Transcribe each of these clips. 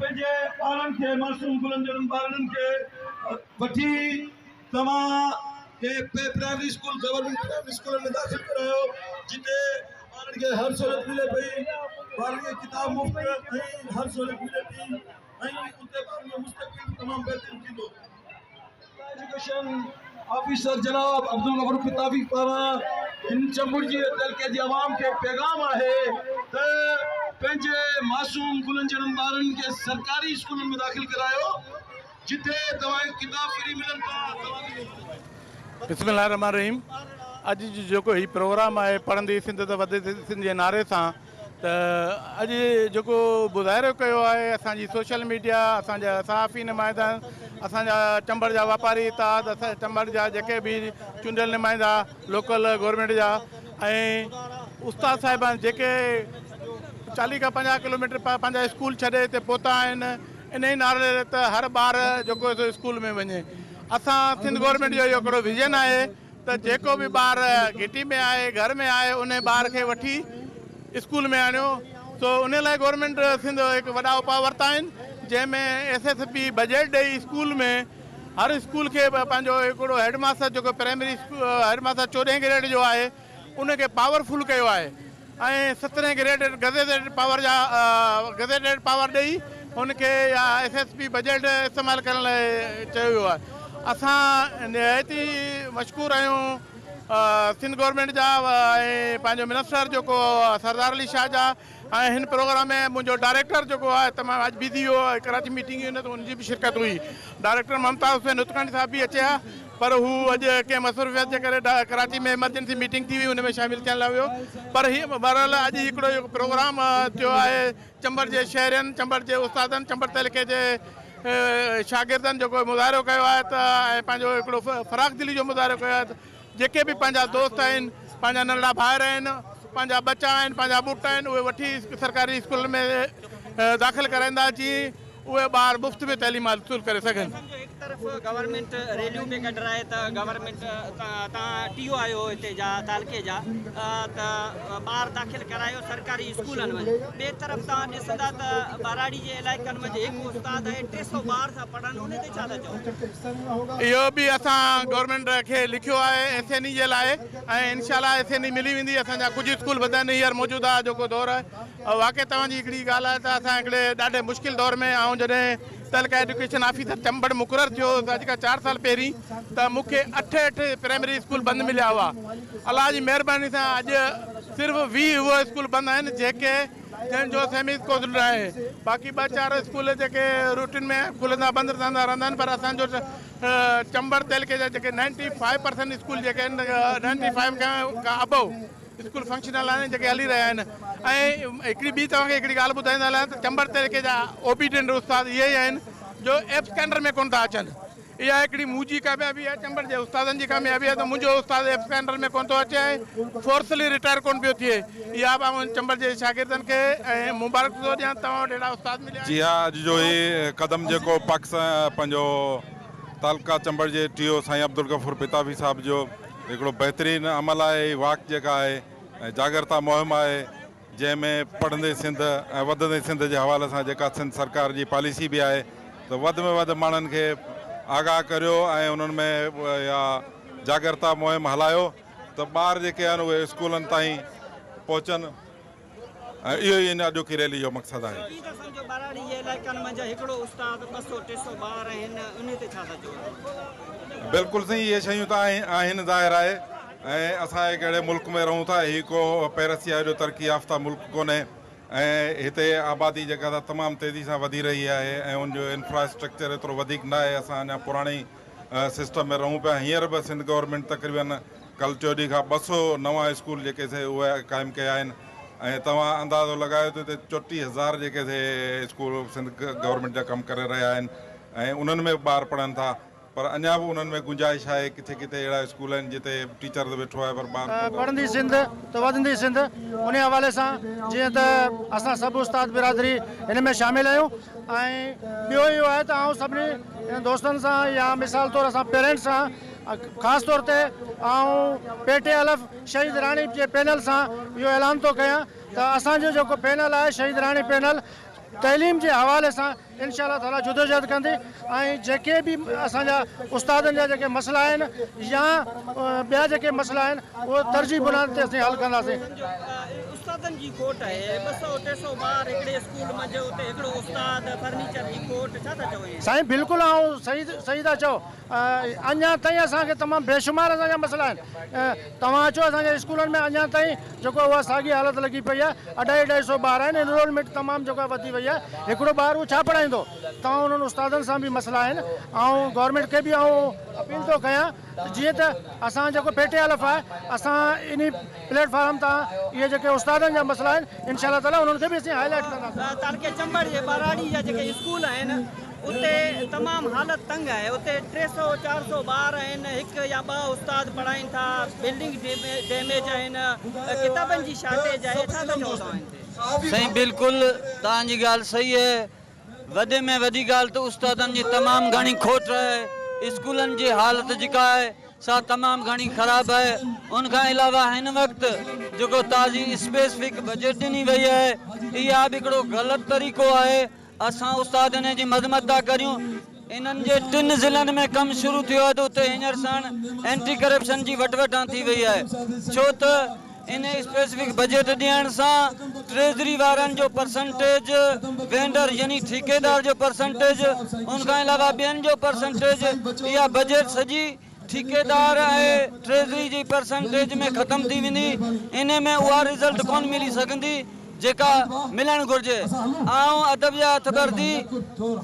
पंहिंजे ॿारनि खे मासूम गुलनि ॿारनि खे वठी तव्हां primary school government primary school में दाख़िल करायो जिते ॿारनि खे हर सहूलियत मिले पई, ॿारनि खे किताब मुफ़्त ऐं हर सहूलियत मिले थी ऐं उते ॿारनि जो मुस्तक़बिल तमामु बहितरीनु थींदो। एजुकेशन ऑफिसर जनाब अब्दुल गफूर किताबी पारां इन चंबुर जी हल्के जी आवाम के पैगाम है त पंहिंजे मासूम गुलनि ॿारनि खे सरकारी स्कूलनि में दाख़िल करायो जिथे तव्हांखे किताब फ्री मिलनि था। बिस्मिल्लाह रहमान रहीम। अॼु जेको ही प्रोग्राम आहे पढ़ंदी सिंध त वधंदी सिंध जे नारे सां त अॼु जेको ॿुधायो कयो आहे असांजी सोशल मीडिया, असांजा सहाफ़ी नुमाइंदा, असांजा चंबड़ जा वापारी इत्तेहाद, असां चंबड़ जा जेके बि चूंडियल नुमाइंदा लोकल गवर्नमेंट जा ऐं उस्ताद साहिबान जेके 40 खां 50 किलोमीटर पंहिंजा स्कूल छॾे हिते पहुता आहिनि, इन ई नाले त हर ॿार जेको स्कूल में वञे। असां सिंध गवर्नमेंट जो इहो हिकिड़ो विजन आहे त जेको बि ॿार घिटी में आहे, घर में आहे, उन ॿार खे वठी स्कूल में आणियो। सो उन लाइ गवर्नमेंट सिंध हिकु वॾा उपाउ वरिता आहिनि जंहिंमें SSB बजट ॾेई स्कूल में हर स्कूल खे पंहिंजो हिकिड़ो हेडमास्टर जेको प्राइमरी हेडमास्टर 14 ग्रेड जो आहे उनखे पावरफुल कयो आहे ऐं 17 ग्रेड गज़ेटेड पावर ॾेई हुनखे SSB बजट इस्तेमालु करण लाइ चयो वियो आहे। असां निहायत ई मशकूर आहियूं सिंध गवर्नमेंट जा ऐं पंहिंजो मिनिस्टर जेको सरदार अली शाह जा ऐं हिन प्रोग्राम में मुंहिंजो डायरेक्टर जेको आहे तमामु अॼु बिज़ी हो, कराची मीटिंग हुई न त हुनजी बि शिरकत हुई। डायरेक्टर ममताज़ हुसैन उत्तराणी साहब बि अचे हा पर हू अॼु कंहिं मसरूफ़ियत जे करे कराची में इमरजेंसी मीटिंग थी हुई, हुन में शामिलु थियण लाइ वियो। पर हीअ बहरहाल अॼु हिकिड़ो प्रोग्राम थियो आहे चंबड़ जे शहरियुनि, चंबड़ जे उस्तादनि, चंबड़ तइलीक़े जे शागिर्दनि जेको मुज़ाहिरो कयो आहे त ऐं पंहिंजो हिकिड़ो फ़राख़ दिली जो मुज़ाहिरो कयो आहे। जेके बि पंहिंजा दोस्त आहिनि, पंहिंजा नंढड़ा भाइर आहिनि, पंहिंजा बच्चा आहिनि, पंहिंजा ॿुट आहिनि, उहे वठी सरकारी स्कूल में दाख़िल कराईंदा जीअं उहे ॿार मुफ़्त में तइलीम हासिलु करे सघनि। हिकु तरफ़ गवर्नमेंट रैलियूं पे कढाए त गवर्नमेंट तव्हां TO आयो हिते जा तालके जा त ॿार दाख़िल करायो सरकारी स्कूलनि में। ॿिए तरफ़ तव्हां ॾिसंदा त बाराड़ी जे इलाइक़नि में हिकु उस्ताद आहे 300 ॿार था पढ़नि, उन ते छा था चओ? इहो बि असां गवर्नमेंट खे लिखियो आहे SNE जे लाइ ऐं इनशाला SNE मिली वेंदी। असांजा कुझु स्कूल वधनि हींअर मौजूदा जेको दौरु आहे वाक़ई तव्हांजी हिकिड़ी ॻाल्हि आहे त असां हिकिड़े ॾाढे मुश्किल दौर में ऐं जॾहिं तइलीक़ा एजुकेशन ऑफिसर चंबड़ मुक़ररु थियो अॼु खां 4 साल पहिरीं त मूंखे 8 प्राइमरी स्कूल बंदि मिलिया हुआ। अलाह जी महिरबानी सां अॼु सिर्फ़ु 20 उहे स्कूल बंदि आहिनि जंहिंजो सेमी कोर्स आहे। बाक़ी 2-4 स्कूल जेके रूटीन में खुलंदा बंदि रहंदा आहिनि पर असांजो चंबड़ तइलीक़े जा जेके 95% स्कूल जेके आहिनि 95 खां अबव स्कूल फंक्शनल आहिनि जेके हली रहिया आहिनि। ऐं हिकिड़ी ॿी तव्हांखे हिकिड़ी ॻाल्हि ॿुधाईंदा हलां त चंबड़ तइलीक़े जा ओबीडियंट उस्ताद इहे ई आहिनि जो एप स्कैनर में कोन था अचनि। इहा हिकिड़ी मुंहिंजी कामयाबी आहे, चंबड़ जे उस्तादनि जी कामयाबी आहे त मुंहिंजो उस्ताद एप स्कैनर में कोन थो अचे ऐं फोर्सली रिटायर कोन पियो थिए। इहा बि चंबड़ जे शागिर्दनि खे ऐं मुबारक थो ॾियां तव्हां वटि अहिड़ा उस्ताद मिलिया। जी हा, अॼु जो ही कदम जेको पंहिंजो तालका चंबड़ जे TO साईं अब्दुल गफूर पिताबी साहब जो हिकिड़ो बहितरीनु अमल आहे, वाक जेका आहे ऐं जागरता मुहिम आहे जंहिंमें पढ़ंदे सिंध ऐं वधंदे सिंध जे हवाले सां जेका सिंध सरकार जी पॉलिसी बि आहे त वधि में वधि माण्हुनि खे आगाह करियो ऐं उन्हनि में या जागरता मुहिम हलायो त ॿार जेके आहिनि उहे स्कूलनि ताईं पहुचनि ऐं इहो ई इन अॼोकी रैली जो मक़सदु आहे। बाराड़ी जे इलाइक़नि में हिकिड़ो उस्ताद 200-300 ॿार आहिनि, उन ते छा था चओ? बिल्कुलु सही, इहे शयूं त आहिनि ज़ाहिर आहे ऐं असां कहिड़े मुल्क में रहूं था, हीउ को पैरसिया जो तरक़ी याफ़्ता मुल्क कोन्हे ऐं हिते आबादी जेका तमामु तेज़ी सां वधी रही आहे ऐं उनजो इंफ्रास्ट्रक्चर एतिरो वधीक न आहे। असां अञा पुराणी सिस्टम में रहूं पिया। हींअर बि सिंध गवर्नमेंट तक़रीबन कल 4 ॾींहं खां 200 नवां स्कूल जेके थे उहे क़ाइमु कया आहिनि ऐं तव्हां अंदाज़ो लॻायो त हिते 34,000 जेके थे स्कूल सिंध गवर्नमेंट जा कमु करे रहिया आहिनि ऐं उन्हनि में ॿार पढ़नि था। पर अञा बि उन्हनि में गुंजाइश आहे, किथे किथे अहिड़ा स्कूल आहिनि जिते टीचर त वेठो आहे पर ॿार पढ़ंदी सिंध त वधंदी सिंध। उन हवाले सां जीअं त असां सभु उस्ताद बिरादरी हिन में शामिलु आहियूं ऐं ॿियो इहो आहे त आउं सभिनी दोस्तनि सां या मिसाल तौरु असां पेरेंट्स सां ख़ासि तौर ते पेटे अलफ़ शहीद राणी जे पैनल सां इहो ऐलान थो कयां त असांजो जेको पैनल आहे शहीद राणी पैनल तइलीम जे हवाले सां इंशाअल्लाह ताला जुदोजहद कंदी ऐं जेके बि असांजा उस्तादनि जा जेके मसइला आहिनि या ॿिया जेके मसइला आहिनि उहे तरजीह बुनियाद ते असीं हल कंदासीं। उस्तादनि जी खोट आहे 200-300 ॿार हिकिड़े स्कूल मंझि उते हिकिड़ो उस्ताद फर्नीचर जी खोट छा था चओ? साईं बिल्कुलु ऐं सही था चओ। अञा ताईं असांखे तमामु बेशुमार असांजा मसइला आहिनि। तव्हां अचो असांजे स्कूलनि में अञा ताईं जेको उहा साॻी हालत लॻी पई आहे। 250-250 ॿार आहिनि, एनरोलमेंट तमामु जेका वधी वई आहे। हिकिड़ो ॿार उहो छा पढ़ाईंदो? तव्हां उन्हनि उस्तादनि सां बि मसइला आहिनि ऐं गवर्नमेंट खे बि अपील थो कयां जीअं त असां जेको पेटे हलफ़ आहे असां इन प्लेटफॉर्म तां इहे जेके उस्तादनि जा मसइला आहिनि इंशाअल्लाह ताला उन्हनि खे बि असीं हाईलाइट कंदासीं। तालके चंबड़ जे बाराड़ी जा जेके स्कूल आहिनि उते तमामु हालत तंग आहे। उते 300-400 ॿार आहिनि, हिकु या ॿ उस्ताद पढ़ाइनि था, बिल्डिंग डैमेज आहिनि, किताबनि जी शार्टेज आहे। छा था चओ तव्हां? साईं बिल्कुलु तव्हांजी ॻाल्हि सही आहे। वॾे में वॾी ॻाल्हि त उस्तादनि जी तमामु घणी खोट आहे। स्कूलनि जी हालत जेका आहे सा तमामु घणी ख़राबु आहे। उनखां अलावा हिन वक़्तु जेको तव्हांजी स्पेसिफिक बजट ॾिनी वई आहे इहा बि हिकिड़ो ग़लति तरीक़ो आहे। असां उस्तादनि जी मज़मत था करियूं। इन्हनि जे 3 ज़िलनि में कमु शुरू थियो आहे त उते हींअर साण एंटी करप्शन जी वटवटां थी वई आहे। छो त इन स्पेसिफिक बजट ॾियण सां ट्रेज़री वारनि जो परसेंटेज, वेंडर यानी ठेकेदार जो परसेंटेज, उनखां अलावा ॿियनि जो परसेंटेज, इहा बजट सॼी ठेकेदार ऐं ट्रेज़री जी परसेंटेज में ख़तमु थी वेंदी। इन में उहा रिज़ल्ट कोन मिली सघंदी जेका मिलणु घुरिजे। आउं अदब जा हथबर्दी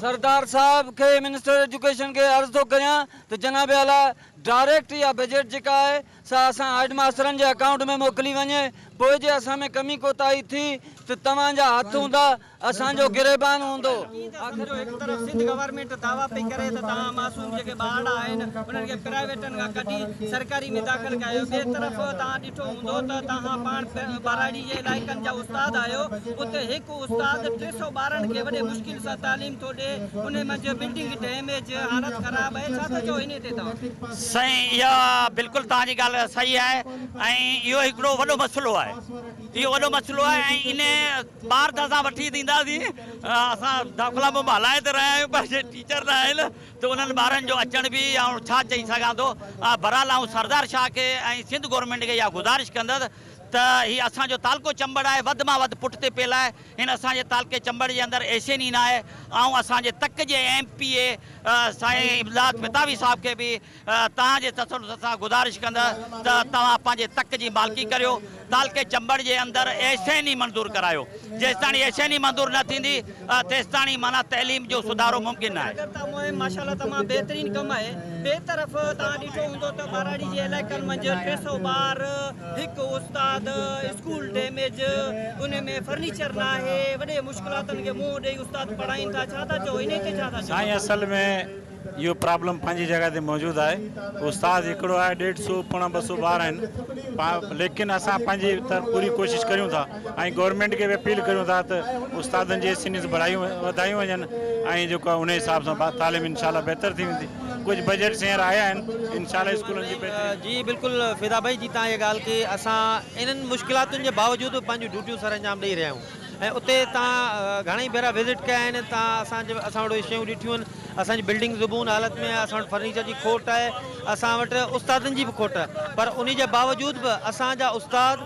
सरदार साहब खे, मिनिस्टर एजुकेशन खे अर्ज़ु थो कयां त जनाब आला डायरेक्ट इहा बजट जेका आहे सा असां हेड मास्टरनि जे अकाउंट में मोकिली वञे। पोइ जे असां में कमी कोताही थी त तव्हांजा हथ हूंदा, असांजो गिरेबान हूंदो। आख़िर हिकु तरफ़ सिंध गवर्नमेंट दावा पई करे त तव्हां मासूम जेके ॿार आहिनि उन्हनि खे प्राइवेटनि खां कढी सरकारी में दाख़िल कयो। ॿिए तरफ़ तव्हां ॾिठो हूंदो त तव्हां पाण बाराड़ी जे इलाइक़नि जा उस्ताद आहियो। उते हिकु उस्ताद 300 ॿारनि खे वॾे मुश्किल सां तालीम थो ॾिए। उन मंझि बिल्डिंग डैमेज, हालत ख़राबु आहे। छा था चओ इन ते तव्हां? साईं इहा बिल्कुलु तव्हांजी ॻाल्हि सही आहे ऐं इहो हिकिड़ो वॾो मसइलो आहे। इहो वॾो मसइलो आहे ऐं इन ॿार त असां वठी ॾींदासीं। असां दाख़िला में हलाए त रहिया आहियूं, पर जे टीचर न आहिनि त उन्हनि ॿारनि जो अचण बि ऐं छा चई सघां थो। बहरहाल आउं सरदार शाह खे ऐं सिंध गवर्नमेंट खे इहा गुज़ारिश कंदुसि त हीअ असांजो तालको चंबड़ आहे, वधि मां वधि पुठिते पियल आहे। हिन असांजे तालके चंबड़ जे अंदरि एसियन ई न आहे। ऐं असांजे तक जे MPA साईं इमदाद मितावी साहब खे बि तव्हांजे तसल्लुस सां गुज़ारिश कंदुसि त तव्हां पंहिंजे तक जी मालिकी करियो। तालके चंबड़ जे अंदरि एसियन ई मंज़ूर करायो। जेसिताणी एसियन ई मंज़ूर न थींदी तेसिताणी माना तइलीम जो सुधारो मुमकिन आहे। माशाल्लाह तमामु बहितरीन कमु आहे। ॿिए तरफ़ तव्हां ॾिठो हूंदो त बाराड़ी जे इलाइक़नि मंझि 300 ॿार, हिकु उस्ताद, स्कूल डैमेज, उन में फर्नीचर न आहे, वॾे मुश्किलातुनि खे मुंहुं ॾेई उस्ताद पढ़ाइनि था। छा था चओ इन ते? छा था चओ? साईं असल में इहो प्रॉब्लम पंहिंजी जॻह ते मौजूदु आहे। उस्ताद हिकिड़ो आहे, 150 पोणा 200 ॿार आहिनि, लेकिन असां पंहिंजी तरफ़ पूरी कोशिशि करियूं था ऐं गवर्नमेंट खे बि अपील करियूं था त उस्तादनि जी एसियन वधायूं वञनि ऐं जेको आहे उन हिसाब सां तालीम इनशाला बहितर थी वेंदी। कुझु बजट्स हींअर आया आहिनि इनशाला स्कूलनि जी बहितरी। जी बिल्कुलु फिदा भाई जी तव्हां इहा ॻाल्हि की असां इन्हनि मुश्किलातुनि जे बावजूदि पंहिंजूं ड्यूटियूं सर अंजाम ॾेई रहिया आहियूं ऐं उते तव्हां घणेई भेरा विज़िट कया आहिनि। तव्हां असां वटि शयूं ॾिठियूं आहिनि। असांजी बिल्डिंग ज़बून हालत में आहे, असां वटि फर्नीचर जी खोट आहे, असां वटि उस्तादनि जी बि खोट आहे। पर उन जे बावजूदि बि असांजा उस्ताद,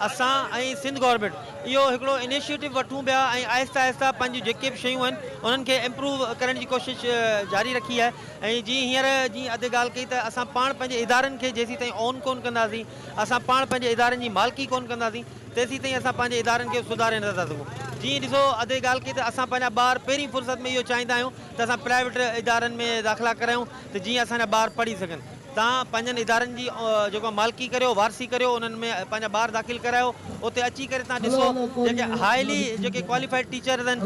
असां ऐं सिंध गवर्नमेंट इहो हिकिड़ो इनिशिएटिव वठूं पिया ऐं आहिस्ता आहिस्ता पंहिंजूं जेके बि शयूं आहिनि उन्हनि खे इम्प्रूव करण जी कोशिशि जारी रखी आहे। ऐं जीअं अधु ॻाल्हि कई त असां पाण पंहिंजे इदारनि खे जेसीं ताईं ऑन कोन कंदासीं, असां पाण पंहिंजे इदारनि जी मालिकी कोन कंदासीं, तेसीं ताईं असां पंहिंजे इदारनि खे सुधारे नथा सघूं। जीअं ॾिसो अधु ॻाल्हि कई त असां पंहिंजा ॿार पहिरीं फुर्सत में इहो चाहींदा आहियूं त असां प्राइवेट इदारनि में दाख़िला करायूं त जीअं असांजा ॿार पढ़ी सघनि। तव्हां पंहिंजनि इदारनि जी जेको मालिकी करियो, वारसी करियो, उन्हनि में पंहिंजा ॿार दाख़िल करायो। उते अची करे तव्हां ॾिसो जेके हाईली जेके क्वालिफाइड टीचर्स आहिनि,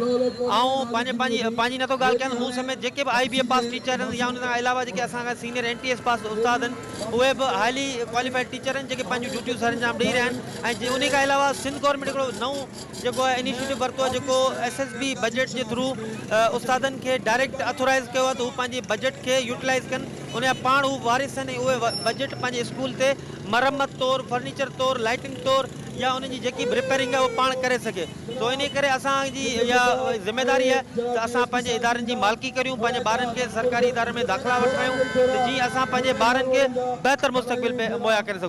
ऐं पंहिंजी नथो ॻाल्हि कयां मूं समेत जेके बि IBA पास टीचर आहिनि या उन खां अलावा जेके असांजा सीनियर NTS पास उस्ताद आहिनि, उहे बि हाईली क्वालिफाइड टीचर आहिनि जेके पंहिंजूं ड्यूटियूं सर अंजाम ॾेई रहिया आहिनि। ऐं उन खां अलावा सिंध गवर्नमेंट हिकिड़ो नओं जेको आहे इनिशिएटिव वरितो आहे, जेको SSB बजट जे थ्रू उस्तादनि खे डायरेक्ट अथोराइज़ कयो आहे त हू पंहिंजे बजट खे यूटिलाइज़ कनि। उनजा पाण हू वारिस आहिनि, उहे बजट पंहिंजे स्कूल ते मरम्मत तौरु, फर्नीचर तौरु, लाइटिंग तौरु या उन जी जेकी बि रिपेयरिंग आहे उहो पाण करे सघे। तो इन करे असांजी इहा ज़िम्मेदारी आहे त असां पंहिंजे इदारनि जी मालिकी करियूं, पंहिंजे ॿारनि खे सरकारी इदारनि में दाख़िला वठायूं त जीअं असां पंहिंजे ॿारनि खे बहितर मुस्तक़बिल में मुहैया करे सघूं।